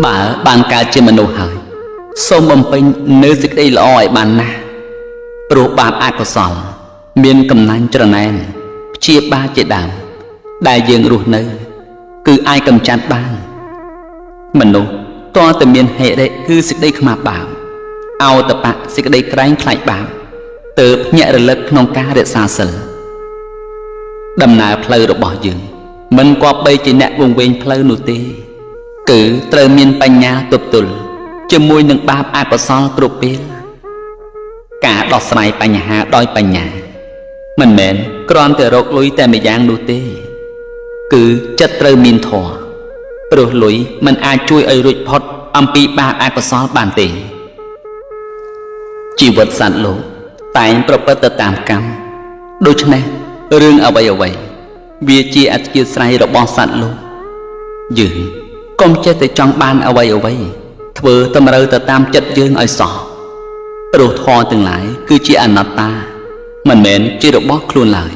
Bà ban caជាមនុស្សហើយសូមបំពេញនៅសេចក្តីល្អឲ្យបានណាស់ព្រោះបាបអកុសលមានកំណាញ់ច្រណែនព្យាបាលជាដើមដែលយើងរស់នៅគឺអាចកម្ចាត់បានមនុស្សតើតែមានហេតុគឺសេចក្តីខ្មាស់បាបអោតបៈសេចក្តីក្រែងខ្លាចបាបទើបញាក់រលឹកក្នុងការរក្សាសិលដំណើរផ្លូវរបស់យើងមិនគប្បីជាអ្នកវង្វេងផ្លូវនោះទេគឺត្រូវមានបញ្ញាទប់ទល់ជាមួយនឹងបាបអកុសលគ្រប់ពេលការដោះស្រាយបញ្ហាដោយបញ្ញាមិនមែនគ្រាន់តែរកលុយតែម្យ៉ាងនោះទេគឺចិត្តត្រូវមានធម៌ព្រោះលុយមិនអាចជួយឲ្យរួចផុតអំពីបាបអកុសលបានទេជីវិតសត្វលោកតែងប្រព្រឹត្តទៅតាមកម្មដូច្នេះរឿងអ្វីវាជាអធិស្ឋានរបស់សត្វលោកយើងកុំចេះតែចង់បានអ្វីធ្វើតម្រូវទៅតាមចិត្តយើងឲ្យសោះព្រោះធម៌ទាំងឡាយគឺជាអនត្តាមិនមែនជារបស់ខ្លួនឡើយ